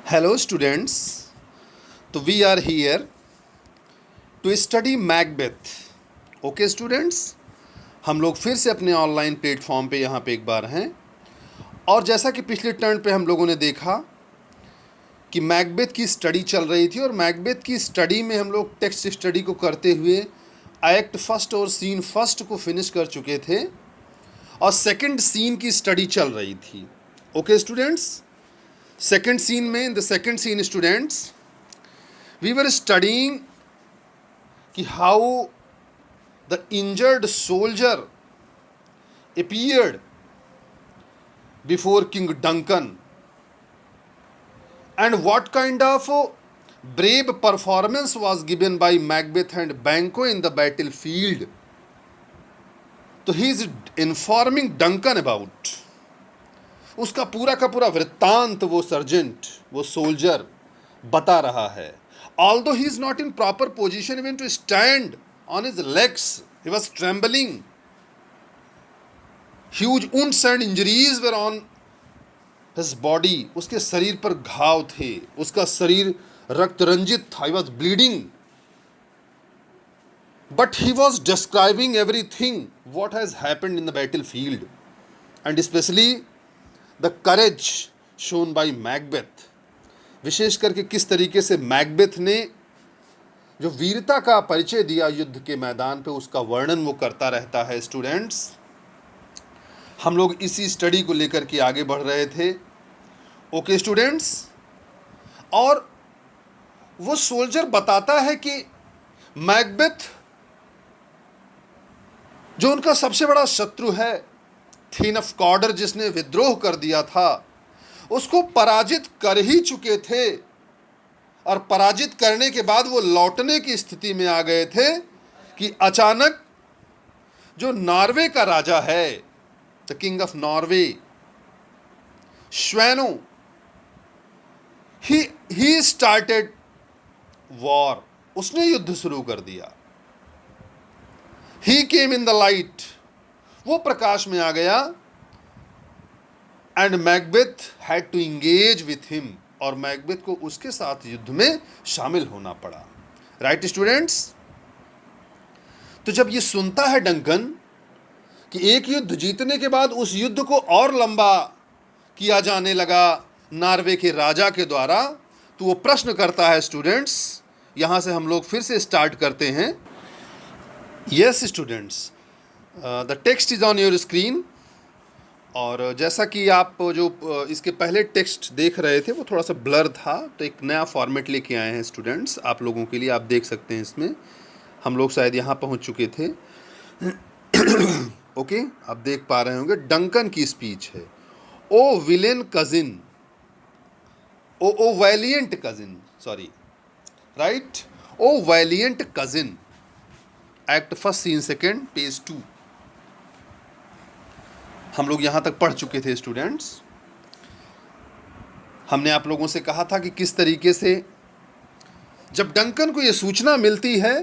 Hello students, so we are here to study Macbeth. Okay students, हम लोग फिर से अपने ऑनलाइन प्लेटफॉर्म पे यहाँ पे एक बार हैं। और जैसा कि पिछले टर्न पे हम लोगों ने देखा कि मैकबेथ की स्टडी चल रही थी और मैकबेथ की स्टडी में हम लोग टेक्स्ट स्टडी को करते हुए एक्ट फर्स्ट और सीन फर्स्ट को फिनिश कर चुके थे और सेकंड सीन की स्टडी चल रही थी। ओके स्टूडेंट्स, सेकंड सीन में in the second scene students we were studying कि how the injured soldier appeared before King Duncan and what kind of brave performance was given by Macbeth and Banquo in the battlefield. तो he is informing Duncan about उसका पूरा का पूरा वृत्तांत वो sergeant, वो soldier बता रहा है। Although he is not in proper position even to stand on his legs, he was trembling. Huge wounds and injuries were on his body. उसके शरीर पर घाव थे, उसका शरीर रक्त रंजित था, he was bleeding. But he was describing everything what has happened in the battlefield and especially the courage shown by Macbeth. विशेष करके किस तरीके से मैकबेथ ने जो वीरता का परिचय दिया युद्ध के मैदान पे, उसका वर्णन वो करता रहता है। स्टूडेंट्स, हम लोग इसी स्टडी को लेकर के आगे बढ़ रहे थे। ओके स्टूडेंट्स, और वो सोल्जर बताता है कि मैकबेथ जो उनका सबसे बड़ा शत्रु है, थीन ऑफ कॉर्डर, जिसने विद्रोह कर दिया था, उसको पराजित कर ही चुके थे और पराजित करने के बाद वो लौटने की स्थिति में आ गए थे कि अचानक जो नॉर्वे का राजा है, the king of Norway, Sweno, he started war, उसने युद्ध शुरू कर दिया। ही केम इन द लाइट, वो प्रकाश में आ गया। And Macbeth had to engage with him, और मैकबेथ को उसके साथ युद्ध में शामिल होना पड़ा। राइट स्टूडेंट्स, तो जब ये सुनता है डंकन कि एक युद्ध जीतने के बाद उस युद्ध को और लंबा किया जाने लगा नॉर्वे के राजा के द्वारा, तो वो प्रश्न करता है। स्टूडेंट्स, यहां से हम लोग फिर से स्टार्ट करते हैं। Yes students, the text is on your screen. और जैसा कि आप जो इसके पहले टेक्स्ट देख रहे थे वो थोड़ा सा ब्लर था, तो एक नया फॉर्मेट लेके आए हैं स्टूडेंट्स आप लोगों के लिए। आप देख सकते हैं, इसमें हम लोग शायद यहाँ पहुँच चुके थे। ओके, आप देख पा रहे होंगे, डंकन की स्पीच है। O villain cousin, O valiant cousin, sorry, right, O valiant cousin, act first scene second, page 2। हम लोग यहाँ तक पढ़ चुके थे स्टूडेंट्स। हमने आप लोगों से कहा था कि किस तरीके से जब डंकन को यह सूचना मिलती है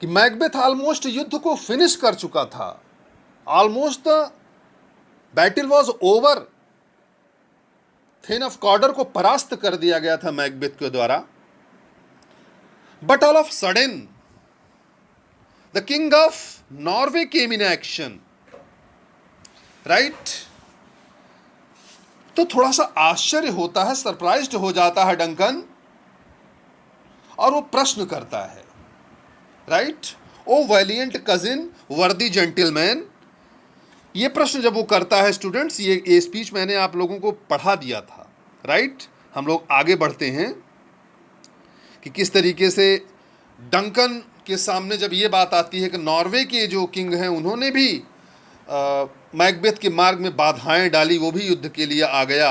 कि मैकबेथ ऑलमोस्ट युद्ध को फिनिश कर चुका था, almost the battle was over, thane of Cawdor को परास्त कर दिया गया था मैकबेथ के द्वारा, but all of sudden the king of Norway came in action. Right, तो थोड़ा सा आश्चर्य होता है, सरप्राइज्ड हो जाता है डंकन, और वो प्रश्न करता है। राइट, ओ वैलियंट कजिन, वर्दी जेंटलमैन, ये प्रश्न जब वो करता है स्टूडेंट्स, ये स्पीच मैंने आप लोगों को पढ़ा दिया था। राइट, हम लोग आगे बढ़ते हैं कि किस तरीके से डंकन के सामने जब ये बात आती है कि नॉर्वे के जो किंग हैं उन्होंने भी मैकबेथ के मार्ग में बाधाएं डाली, वो भी युद्ध के लिए आ गया,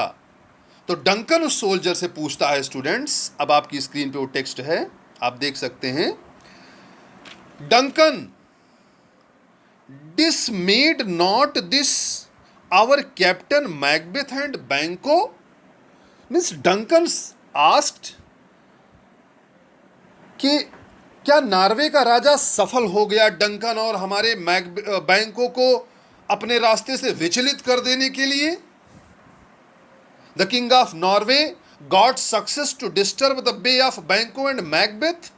तो डंकन उस सोल्जर से पूछता है। स्टूडेंट्स, अब आपकी स्क्रीन पे वो टेक्स्ट है, आप देख सकते हैं। Duncan, dismayed not this our captain Macbeth and Banquo, means Duncan asked कि क्या नॉर्वे का राजा सफल हो गया डंकन और हमारे बैंको को अपने रास्ते से विचलित कर देने के लिए? The king of Norway got success to disturb the bay of Banquo and Macbeth?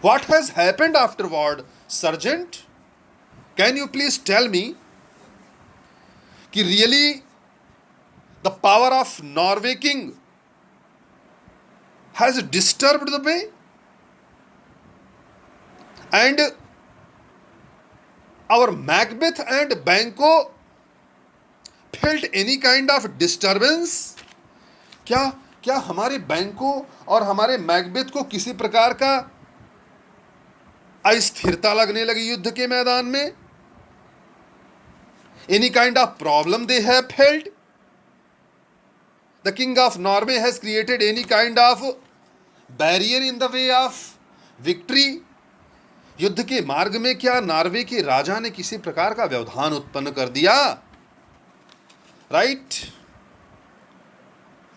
What has happened afterward, Sergeant? Can you please tell me कि really the power of Norway king has disturbed the bay and our Macbeth and Banquo felt any kind of disturbance? क्या हमारे बैंको और हमारे Macbeth को किसी प्रकार का अस्थिरता लगने लगी युद्ध के मैदान में? Any kind of problem they have felt? The king of Norway has created any kind of barrier in the way of victory? युद्ध के मार्ग में क्या नॉर्वे के राजा ने किसी प्रकार का व्यवधान उत्पन्न कर दिया? राइट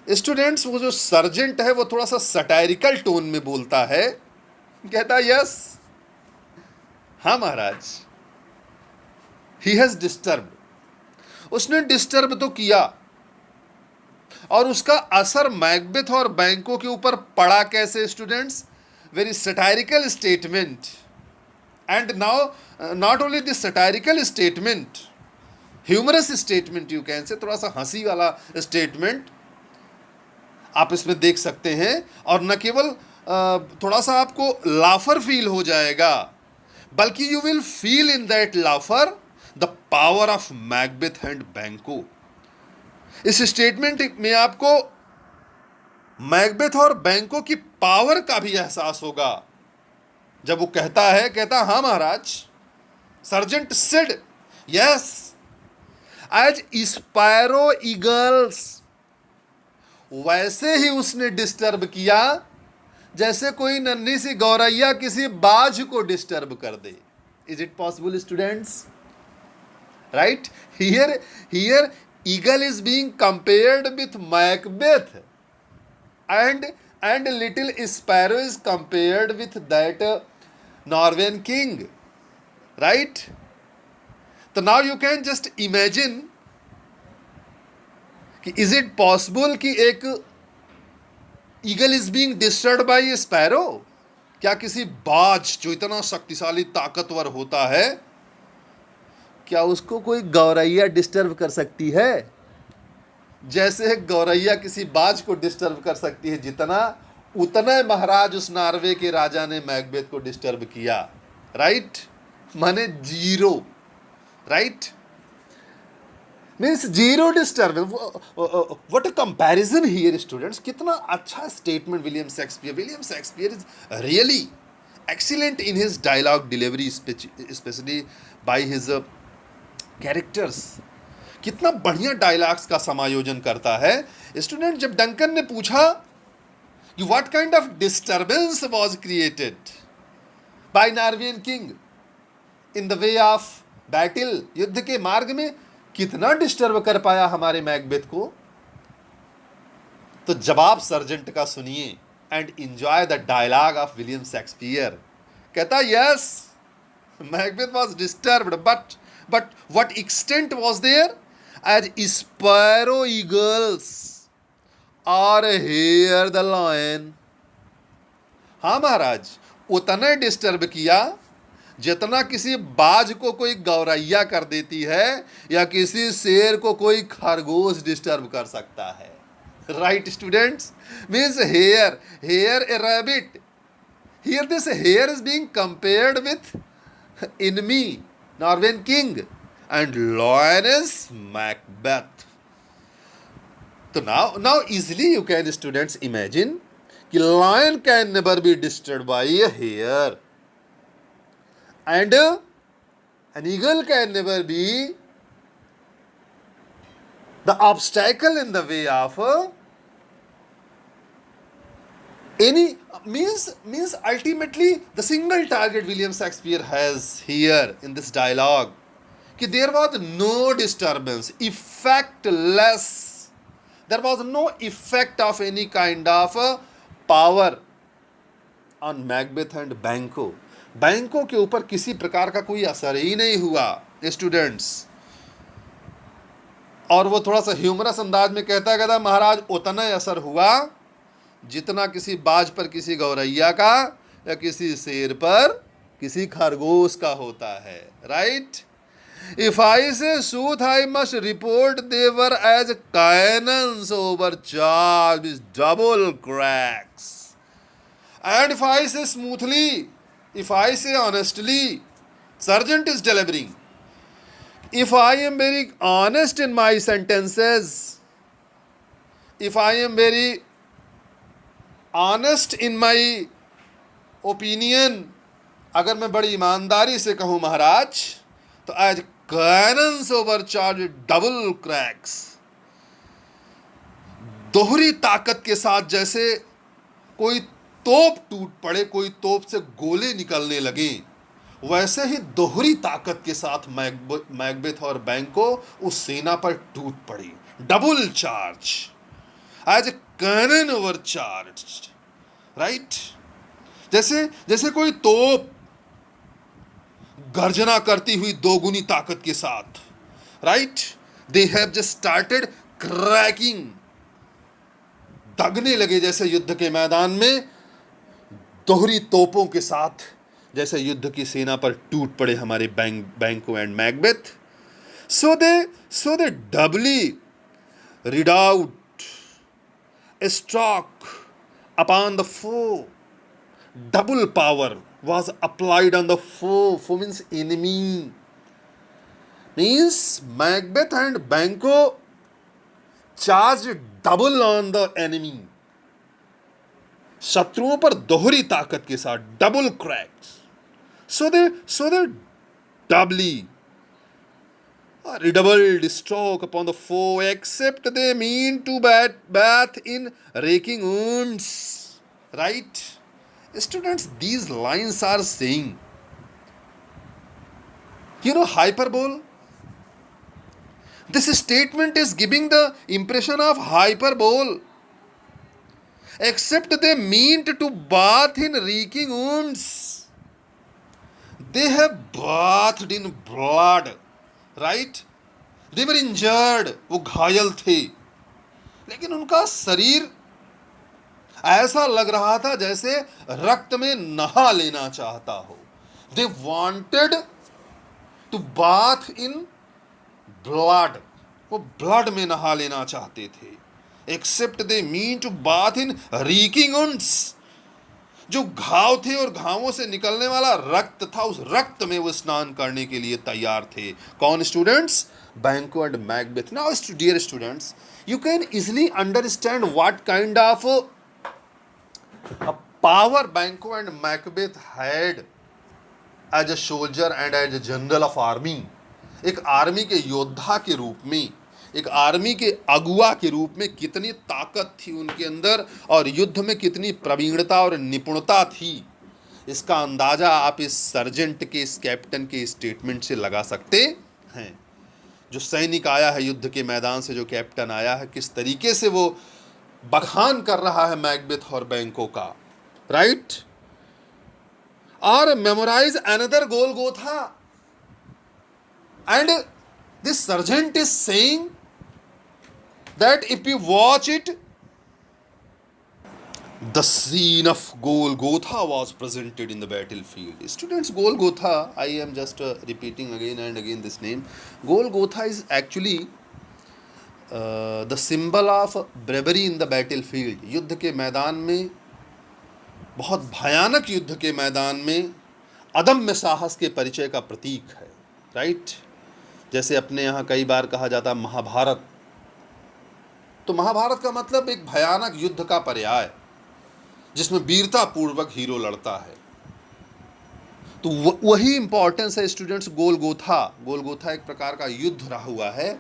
स्टूडेंट्स, वो जो सर्जेंट है वो थोड़ा सा सटायरिकल टोन में बोलता है, कहता यस, हाँ महाराज, ही हैज डिस्टर्ब, उसने डिस्टर्ब तो किया और उसका असर मैकबेथ और बैंको के ऊपर पड़ा कैसे? Students, very satirical statement. And now not only this satirical statement, humorous statement you can say, थोड़ा सा हंसी वाला स्टेटमेंट आप इसमें देख सकते हैं. और न केवल थोड़ा सा आपको लाफर फील हो जाएगा, बल्कि you will feel in that लाफर the power of Macbeth and बैंको. इस स्टेटमेंट में आपको मैकबेथ और बैंको की पावर का भी एहसास होगा. जब वो कहता हाँ महाराज, sergeant said yes, as sparrow eagles, वैसे ही उसने डिस्टर्ब किया जैसे कोई नन्ही सी गौरैया किसी बाज को डिस्टर्ब कर दे. Is it possible students? Right, here eagle is being compared with Macbeth and little sparrow is compared with that Norwegian king, right? So now you can just imagine कि is it possible कि एक eagle is being disturbed by a sparrow? क्या किसी बाज जो इतना शक्तिशाली ताकतवर होता है, क्या उसको कोई गौरैया डिस्टर्ब कर सकती है? जैसे गौरैया किसी बाज को डिस्टर्ब कर सकती है, उतना महाराज उस नॉर्वे के राजा ने मैकबेथ को डिस्टर्ब किया. राइट, माने zero. Right, means zero disturb. What a comparison here students. कितना अच्छा statement William Shakespeare is really excellent in his dialogue delivery, specially by his characters. कितना बढ़िया डायलॉग्स का समायोजन करता है. स्टूडेंट, जब डंकन ने पूछा कि what kind of disturbance was created by Norwegian king in the way of battle, युद्ध के मार्ग में कितना डिस्टर्ब कर पाया हमारे मैकबेथ को, तो जवाब सर्जेंट का सुनिए and enjoy the dialogue of William Shakespeare. कहता yes, Macbeth was disturbed, but what extent was there? As sparrow eagles are here the lion. हाँ महाराज, उतना डिस्टर्ब किया जितना किसी बाज को कोई गौरैया कर देती है या किसी शेर को कोई खरगोश डिस्टर्ब कर सकता है. Right students, means here a rabbit, here this hare is being compared with enemy Norwegian king and lioness Macbeth. So now easily you can students imagine कि lion can never be disturbed by a hare and an eagle can never be the obstacle in the way of any means ultimately the single target William Shakespeare has here in this dialogue कि there was no disturbance, effectless, there was no effect of any kind of power on Macbeth and Banquo. बैंको के ऊपर किसी प्रकार का कोई असर ही नहीं हुआ. स्टूडेंट्स, और वो थोड़ा सा ह्यूमरस अंदाज में कहता महाराज उतना ही असर हुआ जितना किसी बाज पर किसी गौरैया का या किसी शेर पर किसी खरगोश का होता है, right. If I say sooth I must report they were as cannons overcharged with double cracks. And if I say smoothly, if I say honestly, sergeant is delivering. If I am very honest in my sentences, if I am very honest in my opinion, अगर मैं बड़ी ईमानदारी से कहूं महाराज, तो as cannons overcharged double cracks, दोहरी ताकत के साथ जैसे कोई तोप टूट पड़े, कोई तोप से गोले निकलने लगे, वैसे ही दोहरी ताकत के साथ मैकबेथ और बैंको उस सेना पर टूट पड़ी। Double charge, as a cannon over charge, right. जैसे कोई तोप गर्जना करती हुई दोगुनी ताकत के साथ, right. They have just started cracking, दगने लगे जैसे युद्ध के मैदान में दोहरी तोपों के साथ, जैसे युद्ध की सेना पर टूट पड़े हमारे Banquo and Macbeth. So they doubly redoubt stroke upon the foe, double power was applied on the foe. Foe means enemy. Means Macbeth and Banquo charged double on the enemy. शत्रुओं पर दोहरी ताकत के साथ, double cracks. So they doubly redoubled stroke upon the foe, except they mean to bath in raking wounds. Right? Students, these lines are saying, hyperbole. This statement is giving the impression of hyperbole. Except they meant to bath in reeking wounds. They have bathed in blood, right? They were injured. वो घायल थे, लेकिन उनका शरीर ऐसा लग रहा था जैसे रक्त में नहा लेना चाहता हो। They wanted to bath in blood. वो ब्लड में नहा लेना चाहते थे। Except they mean to bath in reeking wounds. जो घाव थे और घावों से निकलने वाला रक्त था, उस रक्त में वो स्नान करने के लिए तैयार थे। कौन students? Banquo and Macbeth. Now dear students, you can easily understand what kind of a power Banquo and Macbeth had as a soldier and as a general of army. एक आर्मी के योद्धा के रूप में, एक आर्मी के अगुआ के रूप में कितनी ताकत थी उनके अंदर और युद्ध में कितनी प्रवीणता और निपुणता थी, इसका अंदाजा आप इस सर्जेंट के, इस कैप्टन के स्टेटमेंट से लगा सकते हैं। जो सैनिक आया है युद्ध के मैदान से, जो कैप्टन आया है, किस तरीके से वो बखान कर रहा है मैकबेथ और बैंको का, राइट। और memorise another Golgotha, and this sergeant is saying that if you watch it, the scene of Golgotha was presented in the battlefield. Students, Golgotha, I am just repeating again and again this name. Golgotha is actually the symbol of bravery in the battlefield. युद्ध के मैदान में, बहुत भयानक युद्ध के मैदान में अदम्य साहस के परिचय का प्रतीक है, राइट। जैसे अपने यहाँ कई बार कहा जाता है महाभारत, तो महाभारत का मतलब एक भयानक युद्ध का पर्याय जिसमें वीरता पूर्वक हीरो लड़ता है। तो वही इंपॉर्टेंस है स्टूडेंट्स गोलगोथा। गोलगोथा एक प्रकार का युद्ध रहा हुआ है,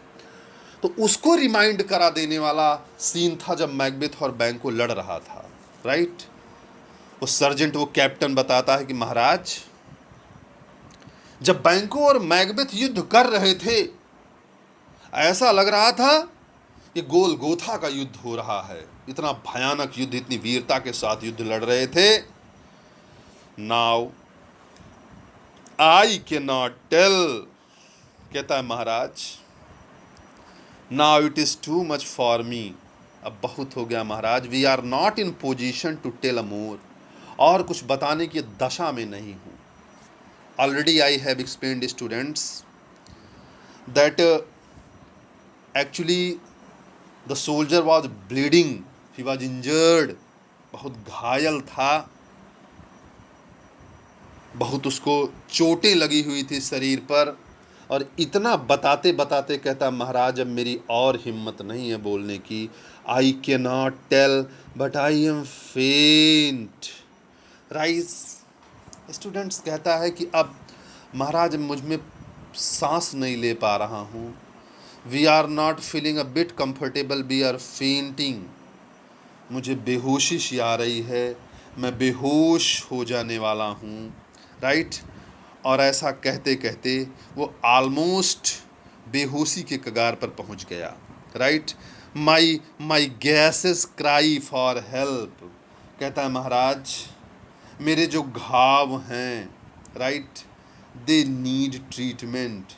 तो उसको रिमाइंड करा देने वाला सीन था जब मैकबेथ और बैंको लड़ रहा था, राइट। वो सर्जेंट, वो कैप्टन बताता है कि महाराज, जब बैंको और मैकबेथ युद्ध कर रहे थे, ऐसा लग रहा था ये गोलगोथा का युद्ध हो रहा है। इतना भयानक युद्ध, इतनी वीरता के साथ युद्ध लड़ रहे थे। Now I can not tell, कहता है महाराज, now it is too much for me, अब बहुत हो गया महाराज। We are not in position to tell a more, और कुछ बताने की दशा में नहीं हूँ। Already I have explained students that actually the soldier was bleeding, he was injured, बहुत घायल था, बहुत उसको चोटें लगी हुई थी शरीर पर। और इतना बताते बताते कहता, महाराज अब मेरी और हिम्मत नहीं है बोलने की। I cannot tell but I am faint. राइस स्टूडेंट्स कहता है कि अब महाराज मुझ में सांस नहीं ले पा रहा हूँ। We are not feeling a bit comfortable, we are fainting. मुझे बेहोशी सी आ रही है, मैं बेहोश हो जाने वाला हूँ। राइट। और ऐसा कहते कहते वो ऑलमोस्ट बेहोशी के कगार पर पहुँच गया। Right. My my gases cry for help. कहता है महाराज मेरे जो घाव हैं, राइट, दे नीड ट्रीटमेंट।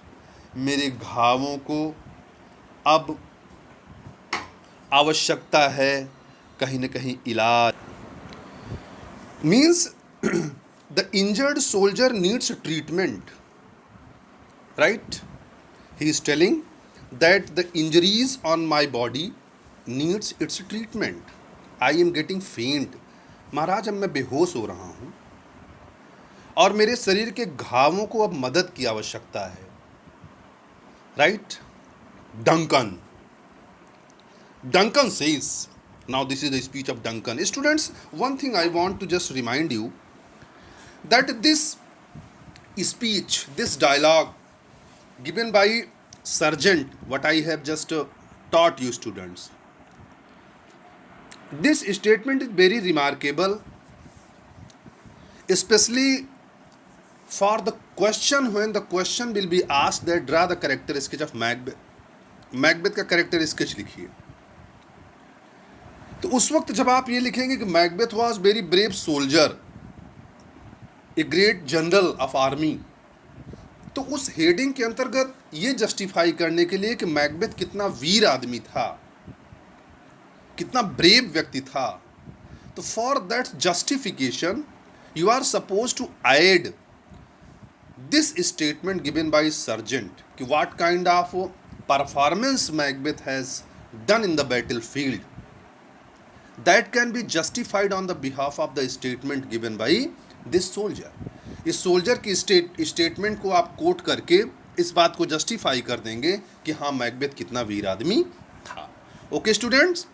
मेरे घावों को अब आवश्यकता है कहीं न कहीं इलाज। Means the injured soldier needs treatment, right. He is telling that the injuries on my body needs it's treatment. I am getting फेंट। महाराज अब मैं बेहोश हो रहा हूँ और मेरे शरीर के घावों को अब मदद की आवश्यकता है। Right. Duncan says, now this is the speech of Duncan. Students, one thing I want to just remind you that this speech, this dialogue given by Sargent, what I have just taught you students, this statement is very remarkable, especially for the question, when the question will be asked that draw the character sketch of Macbeth. Macbeth का character sketch लिखिए। तो उस वक्त जब आप ये लिखेंगे कि Macbeth was very brave soldier, a great general of army, तो उस हेडिंग के अंतर्गत ये जस्टिफाई करने के लिए कि मैकबेथ कितना वीर आदमी था, कितना ब्रेव व्यक्ति था, तो for that justification you are suppose to add this statement given by sergeant कि what kind of performance Macbeth has done in the battle field, that can be justified on the behalf of the statement given by this soldier. इस soldier की statement को आप coat करके इस बात को justify कर देंगे कि हाँ मैकबेथ कितना वीर आदमी था। Okay students.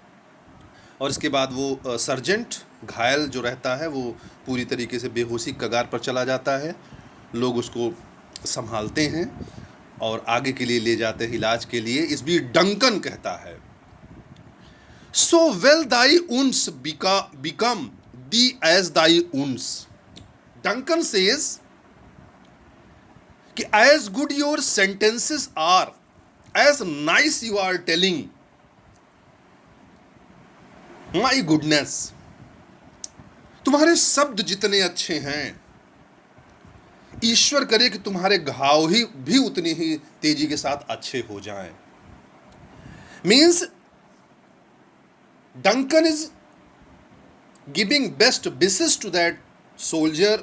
और इसके बाद वो सर्जेंट घायल जो रहता है वो पूरी तरीके से बेहोशी कगार पर चला जाता है। लोग उसको संभालते हैं और आगे के लिए ले जाते हैं इलाज के लिए। इस बीच डंकन कहता है, so well thy wounds become thee as thy wounds. Duncan says कि as good your sentences are, as nice you are telling, my goodness, तुम्हारे शब्द जितने अच्छे हैं, ईश्वर करे कि तुम्हारे घाव ही भी उतनी ही तेजी के साथ अच्छे हो जाएं। Means Duncan is giving best wishes to that soldier.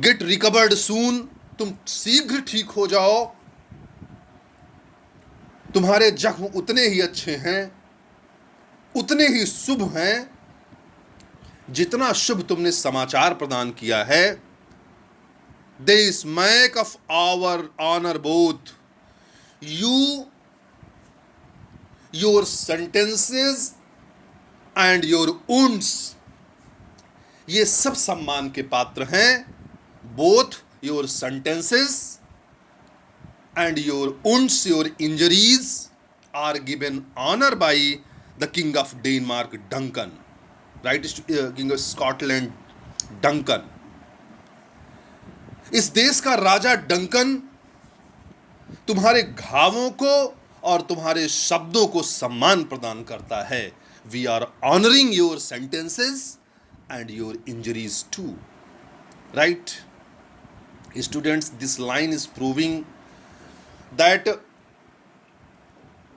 Get recovered soon. तुम शीघ्र ठीक हो जाओ, तुम्हारे जख्म उतने ही अच्छे हैं, उतने ही शुभ हैं जितना शुभ तुमने समाचार प्रदान किया है। They smack of our honor both. Your sentences and your wounds, ये सब सम्मान के पात्र हैं। both your sentences and your wounds, your injuries are given honor by the king of Denmark, Duncan, right? King of Scotland, Duncan. इस देश का राजा Duncan तुम्हारे घावों को और तुम्हारे शब्दों को सम्मान प्रदान करता है। We are honouring your sentences and your injuries too. Right students, this line is proving that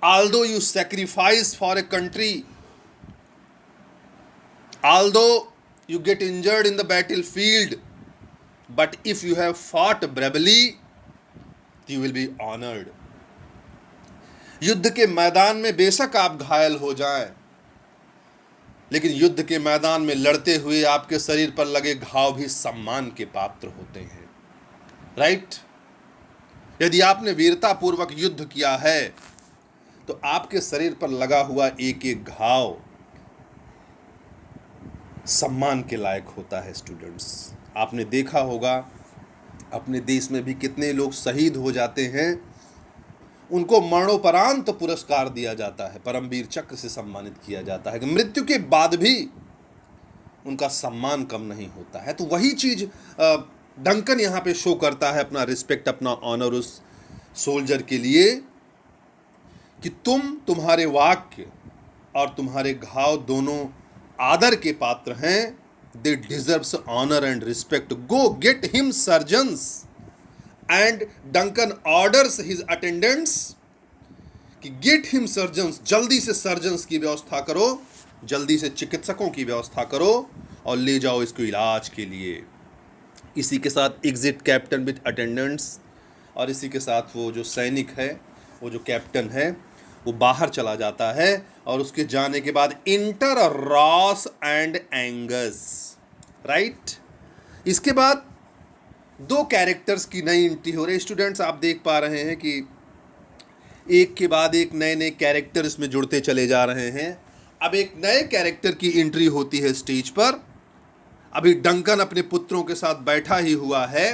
although you sacrifice for a country, although you get injured in the battlefield, but if you have fought bravely, you will be honored. युद्ध के मैदान में बेशक आप घायल हो जाएं, लेकिन युद्ध के मैदान में लड़ते हुए आपके शरीर पर लगे घाव भी सम्मान के पात्र होते हैं, राइट? यदि आपने वीरतापूर्वक युद्ध किया है तो आपके शरीर पर लगा हुआ एक एक घाव सम्मान के लायक होता है। स्टूडेंट्स, आपने देखा होगा अपने देश में भी कितने लोग शहीद हो जाते हैं, उनको मरणोपरांत पुरस्कार दिया जाता है, परमवीर चक्र से सम्मानित किया जाता है, कि मृत्यु के बाद भी उनका सम्मान कम नहीं होता है। तो वही चीज डंकन यहाँ पे शो करता है, अपना रिस्पेक्ट, अपना ऑनर उस सोल्जर के लिए, कि तुम्हारे वाक्य और तुम्हारे घाव दोनों आदर के पात्र हैं। They deserves honour and respect, go get him surgeons. And Duncan orders his attendants कि गेट हिम सर्जन्स, जल्दी से सर्जन्स की व्यवस्था करो, जल्दी से चिकित्सकों की व्यवस्था करो और ले जाओ इसको इलाज के लिए। इसी के साथ एग्जिट कैप्टन विद अटेंडेंट्स, और इसी के साथ वो जो सैनिक है, वो जो कैप्टन है, वो बाहर चला जाता है। और उसके जाने के बाद inter Ross and Angus, right? इसके बाद दो कैरेक्टर्स की नई एंट्री हो रही है। स्टूडेंट्स, आप देख पा रहे हैं कि एक के बाद एक नए नए कैरेक्टर इसमें जुड़ते चले जा रहे हैं। अब एक नए कैरेक्टर की एंट्री होती है स्टेज पर। अभी डंकन अपने पुत्रों के साथ बैठा ही हुआ है।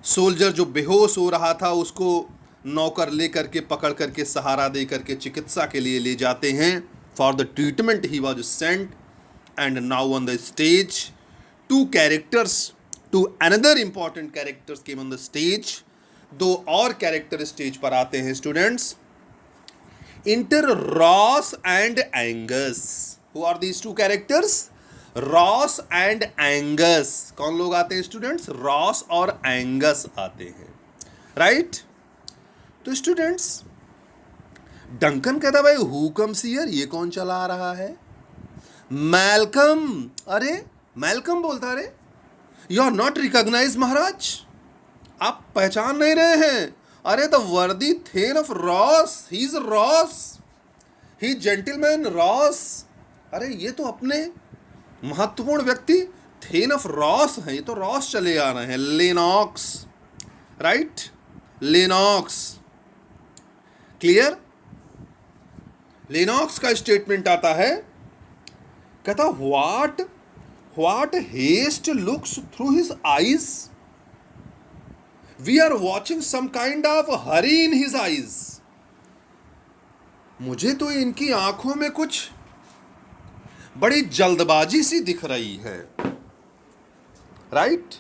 सोल्जर जो बेहोश हो रहा था उसको नौकर लेकर के, पकड़ करके, सहारा दे करके चिकित्सा के लिए ले जाते हैं। For the treatment he was sent. And now on the stage two characters, two another important characters came on the stage. दो और कैरेक्टर स्टेज पर आते हैं students. Enter Ross and Angus. Who are these two characters? Ross and Angus. कौन लोग आते हैं students? Ross और एंगस आते हैं, राइट? तो स्टूडेंट्स, डंकन कहता भाई हु कम्स हियर, ये कौन चला आ रहा है? मैल्कम। अरे मैल्कम बोलता, अरे यू आर नॉट रिकॉग्नाइज महाराज, आप पहचान नहीं रहे हैं? अरे the worthy thane of Ross, he is Ross, he gentleman Ross. अरे ये तो अपने महत्वपूर्ण व्यक्ति थेन ऑफ रॉस हैं, ये तो रॉस चले आ रहे हैं। Lennox, right? Lennox, clear? Lennox का स्टेटमेंट आता है, कहता what haste looks through his eyes, we are watching some kind of hurry in his eyes. मुझे तो इनकी आंखों में कुछ बड़ी जल्दबाजी सी दिख रही है, right?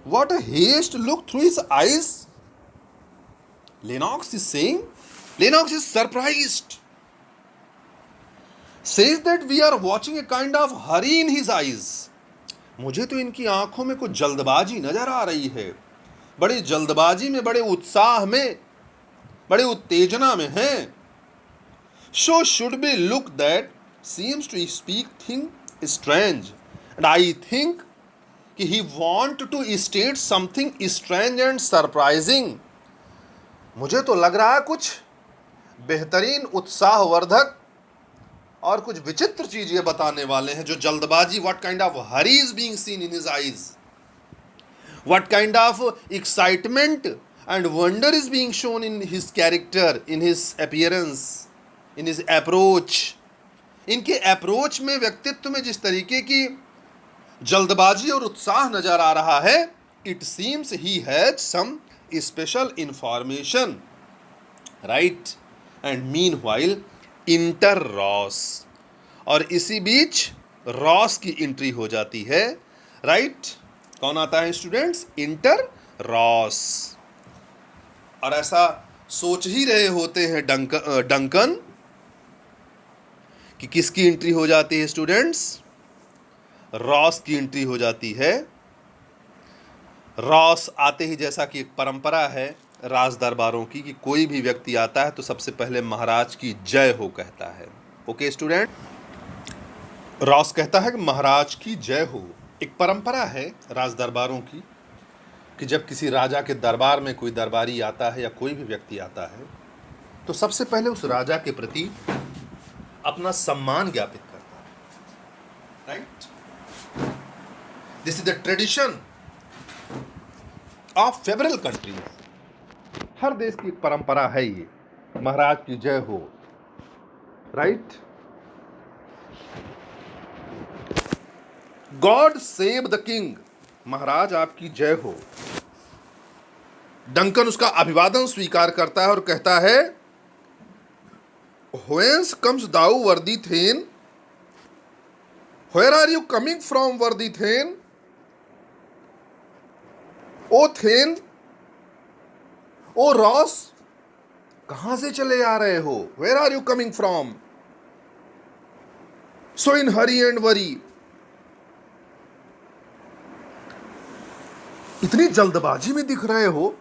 What haste look through his eyes, Lennox is saying, Lennox is surprised, says that we are watching a kind of hurry in his eyes. मुझे तो इनकी आंखों में कुछ जल्दबाजी नजर आ रही है, बड़ी जल्दबाजी में, बड़े उत्साह में, बड़े उत्तेजना में हैं। So should be look that seems to speak thing strange, and I think कि he want to state something strange and surprising. मुझे तो लग रहा है कुछ बेहतरीन, उत्साहवर्धक और कुछ विचित्र चीज ये बताने वाले हैं। जो जल्दबाजी, what kind of Hari is being seen in his eyes, what kind of excitement and wonder is being shown in his character, in his appearance, in his approach. इनके अप्रोच में, व्यक्तित्व में जिस तरीके की जल्दबाजी और उत्साह नजर आ रहा है, it seems he has some special information, right? And meanwhile enter Ross, और इसी बीच रॉस की एंट्री हो जाती है, राइट? कौन आता है स्टूडेंट्स? Enter Ross. और ऐसा सोच ही रहे होते हैं डंकन कि किसकी एंट्री हो जाती है स्टूडेंट्स? रॉस की एंट्री हो जाती है। रॉस आते ही, जैसा कि एक परंपरा है राज दरबारों की कि कोई भी व्यक्ति आता है तो सबसे पहले महाराज की जय हो कहता है। ओके स्टूडेंट, रॉस कहता है कि महाराज की जय हो। एक परंपरा है राज दरबारों की कि जब किसी राजा के दरबार में कोई दरबारी आता है या कोई भी व्यक्ति आता है तो सबसे पहले उस राजा के प्रति अपना सम्मान ज्ञापित करता है। Right, this is the tradition of several countries. हर देश की एक परंपरा है ये, महाराज की जय हो। Right, God save the king, महाराज आपकी जय हो। डंकन उसका अभिवादन स्वीकार करता है और कहता है, व्हेंस comes thou worthy thane, where are you coming from worthy thane, O thane, O Ross, कहां से चले आ रहे हो, where are you coming from, so in hurry and worry, इतनी जल्दबाजी में दिख रहे हो,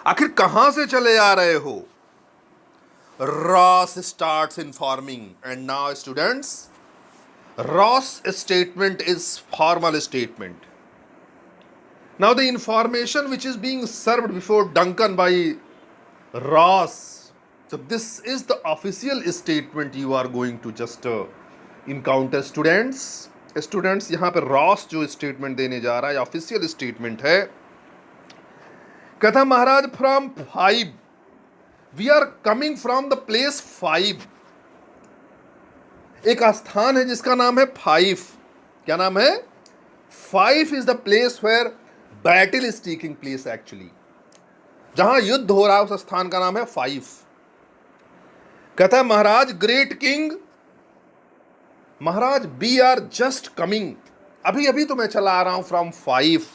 आखिर कहां से चले आ रहे हो। Ross starts informing, and now students, Ross statement is formal statement. Now the information which is being served before Duncan by Ross, so this is the official statement you are going to just encounter students. Students, यहाँ पे Ross जो statement देने जा रहा है official statement है। कहता महाराज from 5, we are coming from the place 5। एक स्थान है जिसका नाम है 5। क्या नाम है? 5 is the place where battle is taking place, actually जहां युद्ध हो रहा है उस स्थान का नाम है 5। कहता है महाराज ग्रेट किंग, महाराज वी आर जस्ट कमिंग, अभी अभी तो मैं चला आ रहा हूं from 5,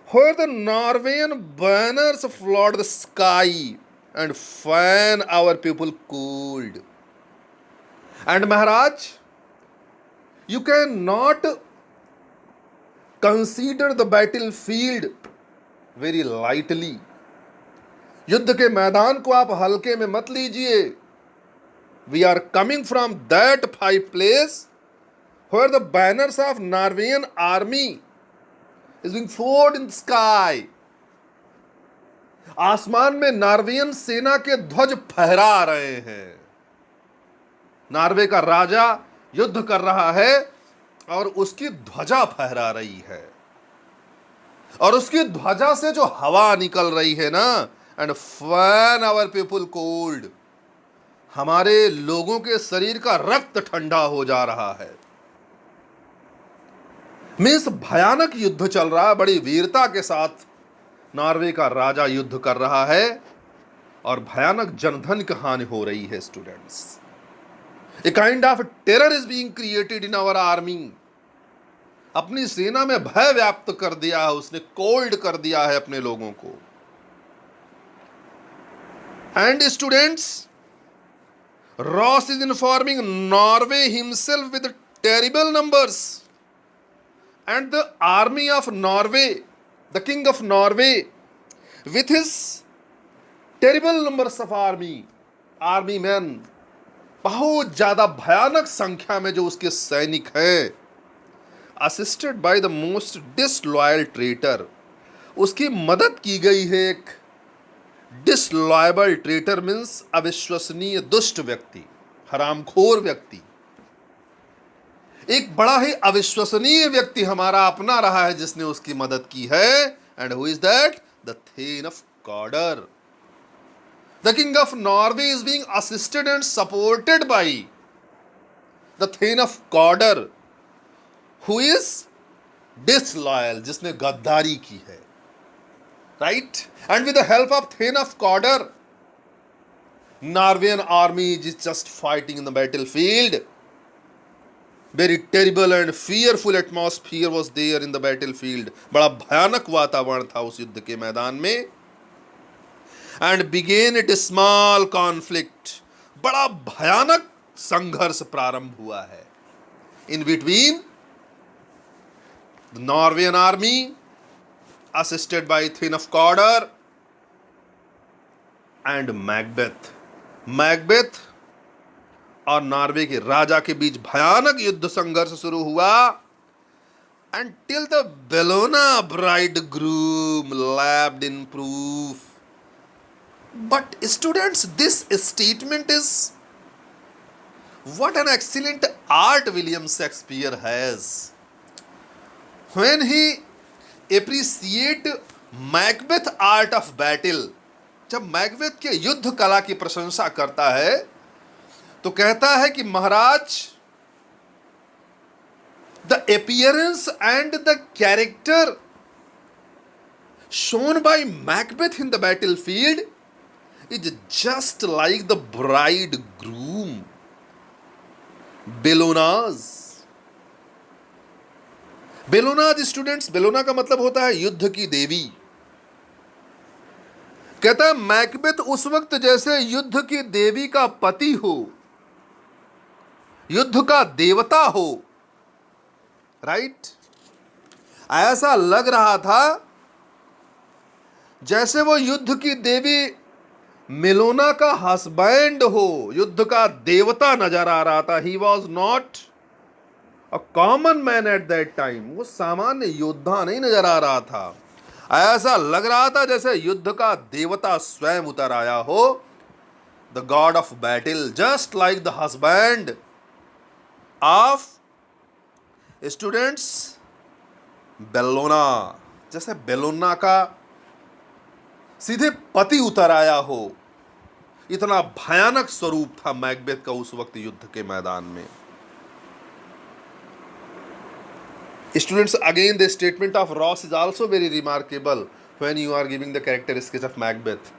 where the Norwegian banners flood the sky and fan our people cooled. And Maharaj, you cannot consider the battlefield very lightly. युद्ध के मैदान को आप हल्के में मत लीजिए। We are coming from that 5 place where the banners of Norwegian army is being floated in the sky. आसमान में नॉर्वेजियन सेना के ध्वज फहरा रहे हैं। नॉर्वे का राजा युद्ध कर रहा है और उसकी ध्वजा फहरा रही है, और उसकी ध्वजा से जो हवा निकल रही है ना, and fan our people cold, हमारे लोगों के शरीर का रक्त ठंडा हो जा रहा है। मीन्स भयानक युद्ध चल रहा है, बड़ी वीरता के साथ नॉर्वे का राजा युद्ध कर रहा है और भयानक जनधन की हानि हो रही है। Students, a kind of terror is being created in our army. अपनी सेना में भय व्याप्त कर दिया है उसने, कोल्ड कर दिया है अपने लोगों को। And students, Ross is informing Norway himself with terrible numbers, and the army of Norway, the king of Norway with his terrible numbers of army man, बहुत ज्यादा भयानक संख्या में जो उसके सैनिक हैं, assisted by the most disloyal traitor, उसकी मदद की गई है एक डिसलॉयबल ट्रेटर, मीन्स अविश्वसनीय दुष्ट व्यक्ति, हरामखोर व्यक्ति। एक बड़ा ही अविश्वसनीय व्यक्ति हमारा अपना रहा है जिसने उसकी मदद की है। And who is that? The thane of Cawdor. The king of Norway is being assisted and supported by the thane of Cawdor, who is disloyal, जिसने गद्दारी की है। Right, and with the help of thane of Cawdor, Norwegian army is just fighting in the battlefield. Very terrible and fearful atmosphere was there in the battlefield. बड़ा भयानक वातावरण था उस युद्ध के मैदान में। And began it small conflict, बड़ा भयानक संघर्ष प्रारंभ हुआ है in between the Norwegian army assisted by Thane of Cawdor and Macbeth. Macbeth और नॉर्वे के राजा के बीच भयानक युद्ध संघर्ष शुरू हुआ until the Bellona bridegroom lapped in proof. But students, this statement is what an excellent art William Shakespeare has. When he appreciate Macbeth art of battle, जब Macbeth के युद्ध कला की प्रशंसा करता है तो कहता है कि महाराज, the appearance and the character shown by Macbeth in the battlefield is just like the bridegroom Bellona's. Bellona's students, Bellona का मतलब होता है युद्ध की देवी। कहता है मैकबेथ उस वक्त जैसे युद्ध की देवी का पति हो, युद्ध का देवता हो, राइट? ऐसा लग रहा था जैसे वो युद्ध की देवी मेलोना का हस्बैंड हो, युद्ध का देवता नजर आ रहा था। He was not a common man at that time, वो सामान्य योद्धा नहीं नजर आ रहा था। ऐसा लग रहा था जैसे युद्ध का देवता स्वयं उतर आया हो, the god of battle, just like the husband of students Bellona, जैसे बेलोना का सीधे पति उतर आया हो। इतना भयानक स्वरूप था मैकबेथ का उस वक्त युद्ध के मैदान में। Students, again the statement of Ross is also very remarkable when you are giving the character sketch of Macbeth.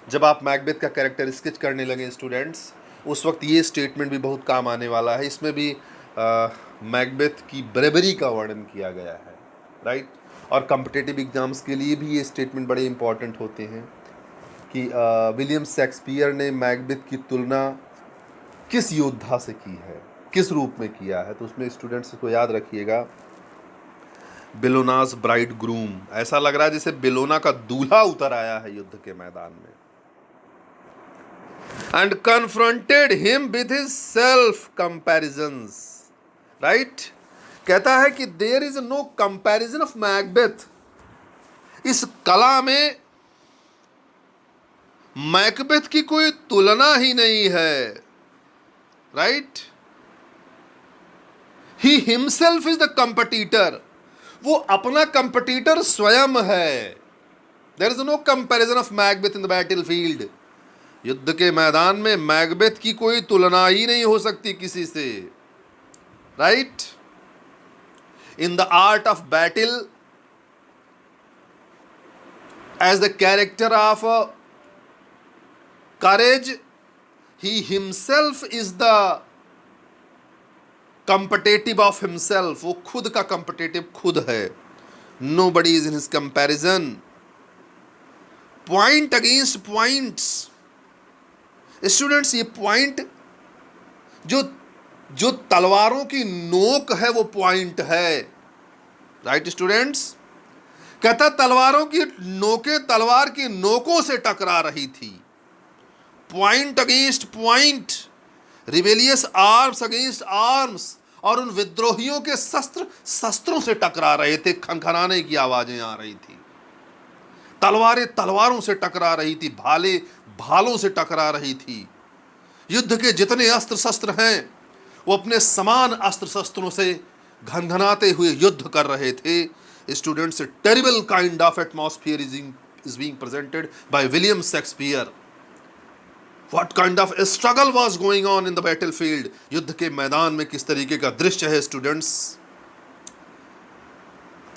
जब आप मैकबेथ का कैरेक्टर स्केच करने लगे स्टूडेंट्स, उस वक्त ये स्टेटमेंट भी बहुत काम आने वाला है। इसमें भी मैकबेथ की ब्रेवरी का वर्णन किया गया है, राइट? और कॉम्पिटिटिव एग्जाम्स के लिए भी ये स्टेटमेंट बड़े इंपॉर्टेंट होते हैं कि विलियम शेक्सपियर ने मैकबेथ की तुलना किस योद्धा से की है, किस रूप में किया है। तो उसमें स्टूडेंट्स को याद रखिएगा, बेलोनास ब्राइड ग्रूम, ऐसा लग रहा है जैसे बेलोना का दूल्हा उतर आया है युद्ध के मैदान में। And confronted him with his self comparisons, right? कहता है कि there is no comparison of Macbeth, इस कला में मैकबेथ की कोई तुलना ही नहीं है, right? He himself is the competitor, वो अपना कंपटीटर स्वयं है। There is no comparison of Macbeth in the battlefield, युद्ध के मैदान में मैकबेथ की कोई तुलना ही नहीं हो सकती किसी से, right? In the art of battle, as the character of courage, he himself is the competitive of himself, वो खुद का कंपटेटिव खुद है। Nobody is in his comparison. Point against points, students, ये पॉइंट जो तलवारों की नोक है वो पॉइंट है, राइट स्टूडेंट्स? कहता तलवारों की नोकें तलवार की नोकों से टकरा रही थी। Point against point, rebellious arms against arms, और उन विद्रोहियों के शस्त्रों से टकरा रहे थे, खनखनाने की आवाजें आ रही थी। तलवारें तलवारों से टकरा रही थी, भाले भालों से टकरा रही थी। युद्ध के जितने अस्त्र शस्त्र हैं वो अपने समान अस्त्र शस्त्रों से घनघनाते हुए युद्ध कर रहे थे। Students, terrible kind of atmosphere is being presented by William Shakespeare. What kind of a struggle was going on in the battlefield? युद्ध के मैदान में किस तरीके का दृश्य है स्टूडेंट्स?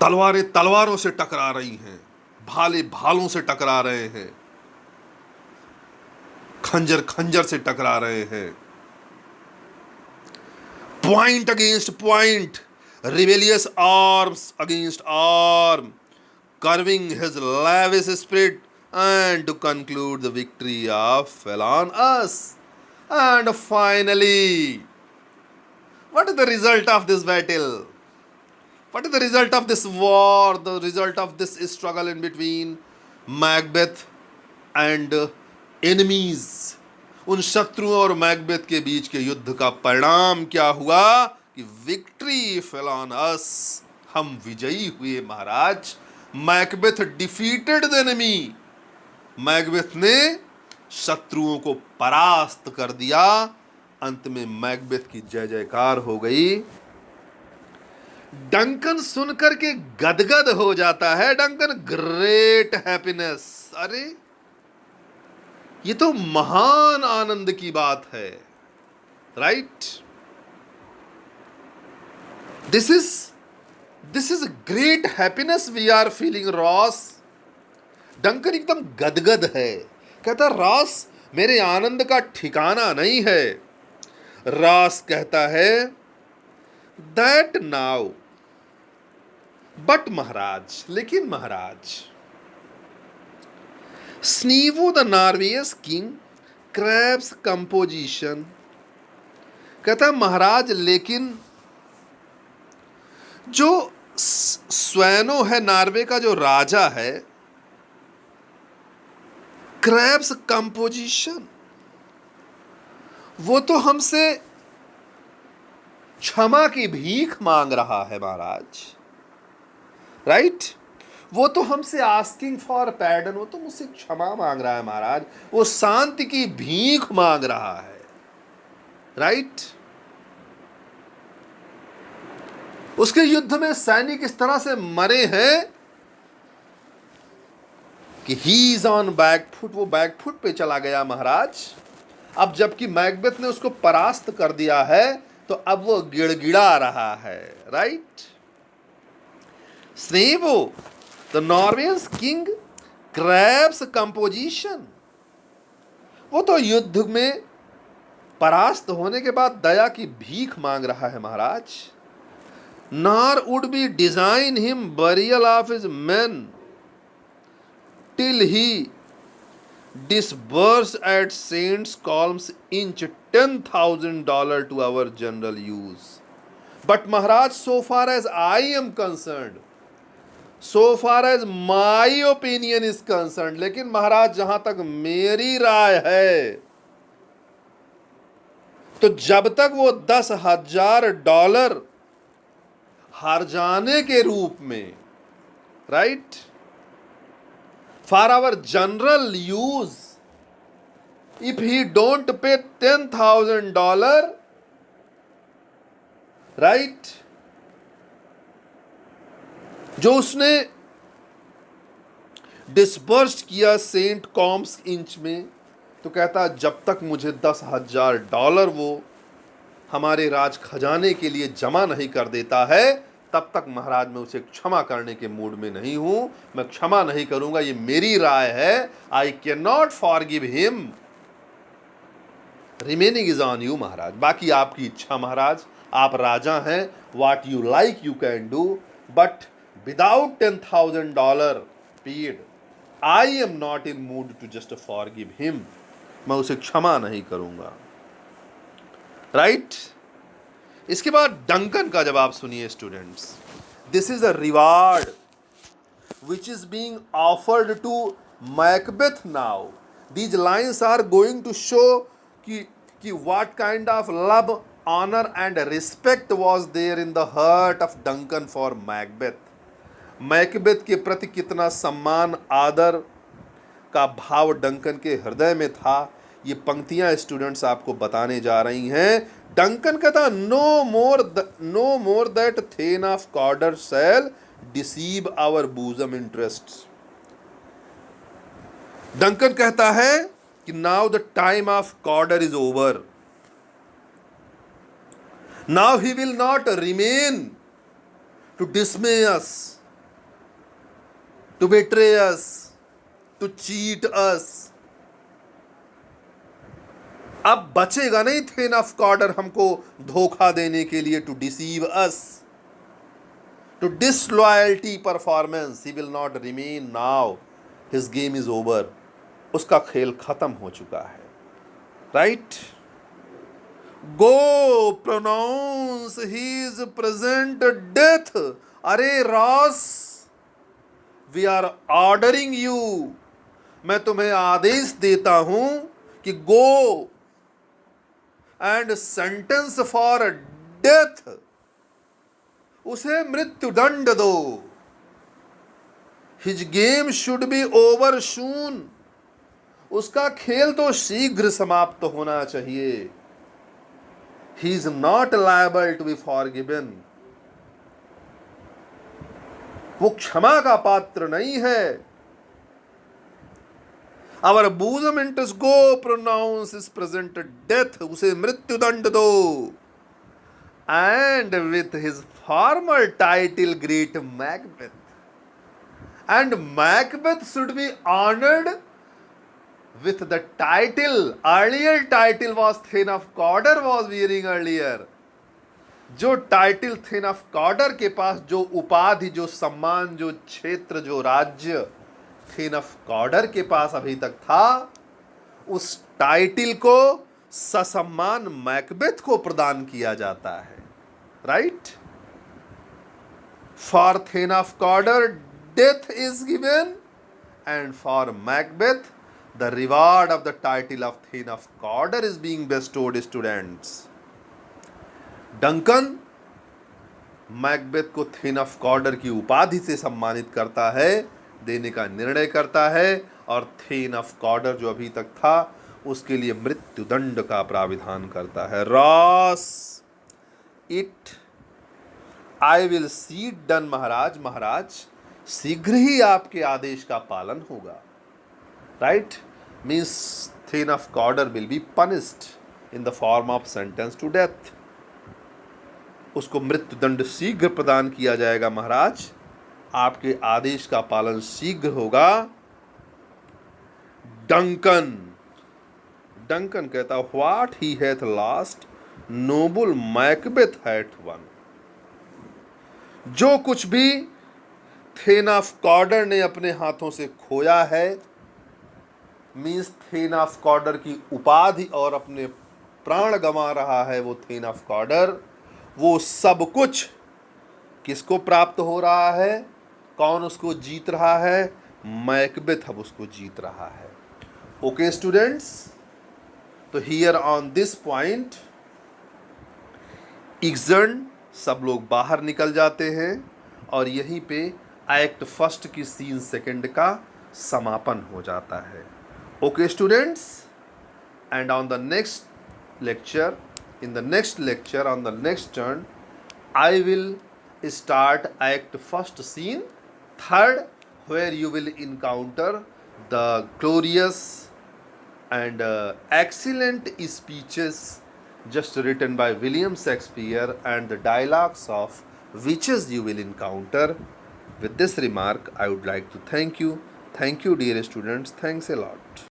तलवारें तलवारों से टकरा रही हैं, भाले भालों से टकरा रहे हैं, खंजर खंजर से टकरा रहे हैं। Point against point, rebellious arms against arm, curving his lavish spirit, and to conclude the victory of fell on us. And finally, what is the result of this battle? What is the result of this war? The result of this struggle in between Macbeth and enemies. उन शत्रुओं और Macbeth के बीच के युद्ध का परिणाम क्या हुआ कि विक्ट्री फेल ऑन अस, हम विजयी हुए महाराज. Macbeth defeated the enemy, Macbeth ने शत्रुओं को परास्त कर दिया. अंत में मैकबेथ की जय जयकार हो गई. डंकन सुनकर के गदगद हो जाता है. डंकन ग्रेट हैप्पीनेस, अरे ये तो महान आनंद की बात है, right. This is great happiness we are feeling Ross. Duncan एकदम गदगद है. कहता रॉस मेरे आनंद का ठिकाना नहीं है. रॉस कहता है दैट नाउ, बट महाराज, लेकिन महाराज, Sweno the Norway's king craves composition. कहता महाराज लेकिन जो स्वैनो है, नॉर्वे का जो राजा है, क्रैब्स कंपोजिशन, वो तो हमसे क्षमा की भीख मांग रहा है महाराज, राइट. वो तो हमसे आस्किंग फॉर पैर्डन, वो तो मुझसे क्षमा मांग रहा है महाराज. वो शांति की भीख मांग रहा है, राइट. उसके युद्ध में सैनिक इस तरह से मरे हैं कि ही इज ऑन बैकफुट, वो बैकफुट पे चला गया महाराज. अब जबकि मैकबेथ ने उसको परास्त कर दिया है तो अब वो गिड़गिड़ा रहा है, right. Sweno the Norway's king craves composition, वो तो युद्ध में परास्त होने के बाद दया की भीख मांग रहा है महाराज. Nor would be design him burial of his men till he disburse at Saint Colm's Inch $10,000 to our general use. But Maharaj, so far as I am concerned, so far as my opinion is concerned, लेकिन महाराज जहां तक मेरी राय है, तो जब तक वो $10,000 हार जाने के रूप में, right, for our general use, if he don't pay $10,000, right, जो उसने डिस्बर्स्ड किया सेंट कॉम्स इंच में, तो कहता जब तक मुझे $10,000 वो हमारे राज खजाने के लिए जमा नहीं कर देता है, तब तक महाराज मैं उसे क्षमा करने के मूड में नहीं हूं. मैं क्षमा नहीं करूंगा, ये मेरी राय है. I can not forgive him. Remaining is on you महाराज, बाकी आपकी इच्छा महाराज. आप राजा हैं, what you like you can do, but without $10,000 paid I am not in mood to just forgive him. मैं उसे क्षमा नहीं करूंगा, राइट. इसके बाद डंकन का जवाब सुनिए students. This is a reward which is being offered to Macbeth now. These lines are going to show कि what kind of love, honour and respect was there in the heart of Duncan for Macbeth. Macbeth के प्रति कितना सम्मान, आदर का भाव Duncan के हृदय में था, ये पंक्तियां स्टूडेंट्स आपको बताने जा रही हैं. डंकन कहता no more that thane of Cawdor shall deceive our bosom interest. Duncan कहता है कि now the time of Cawdor is over. Now he will not remain to dismay us, to betray us, to cheat us. अब बचेगा नहीं then of कॉर्डर हमको धोखा देने के लिए, to deceive us, to disloyalty performance. He will not remain now, his game is over. उसका खेल खत्म हो चुका है, right. Go pronounce his present death अरे Ross, we are ordering you, मैं तुम्हें आदेश देता हूं कि go and sentence for death, उसे मृत्युदंड दो। His game should be over soon, उसका खेल तो शीघ्र समाप्त होना चाहिए। He is not liable to be forgiven, वो क्षमा का पात्र नहीं है। Our bosom go pronounce is present death, उसे मृत्युदंड दो। And with his formal title great Macbeth, and Macbeth should be honoured with the title, earlier title was Thane of Cawdor was wearing earlier, जो title then of cadre के पास, जो उपाधि, जो सम्मान, जो क्षेत्र, जो राज्य थेन ऑफ कॉडर के पास अभी तक था, उस टाइटल को ससम्मान मैकबेथ को प्रदान किया जाता है। Right? For thane of Cawdor death is given, and for Macbeth the reward of the title of Thane of Cawdor is being bestowed, students. Duncan Macbeth को थेन ऑफ कॉडर की उपाधि से सम्मानित करता है, देने का निर्णय करता है, और थेन ऑफ कॉडर जो अभी तक था उसके लिए मृत्युदंड का प्राविधान करता है। रॉस, it I will see done Maharaj, महाराज शीघ्र ही आपके आदेश का पालन होगा। Right? Means then of coder will be punished in the form of sentence to death, उसको मृत्युदंड शीघ्र प्रदान किया जाएगा महाराज, आपके आदेश का पालन शीघ्र होगा। डंकन, डंकन कहता, what he hath lost noble Macbeth hath won, जो कुछ भी थेन ऑफ कॉडर ने अपने हाथों से खोया है, मीन्स थेन ऑफ कॉडर की उपाधि और अपने प्राण गंवा रहा है वो थेन ऑफ कॉडर, वो सब कुछ किसको प्राप्त हो रहा है? कौन उसको जीत रहा है? मैकबेथ अब उसको जीत रहा है। ओके स्टूडेंट्स, तो हियर ऑन दिस पॉइंट इग्जन सब लोग बाहर निकल जाते हैं और यहीं पे एक्ट फर्स्ट की सीन सेकंड का समापन हो जाता है। Okay students, and on the next lecture, in the next lecture, on the next turn, I will start act first scene third, where you will encounter the glorious and excellent speeches just written by William Shakespeare and the dialogues of witches you will encounter. With this remark, I would like to thank you. Thank you dear students. Thanks a lot.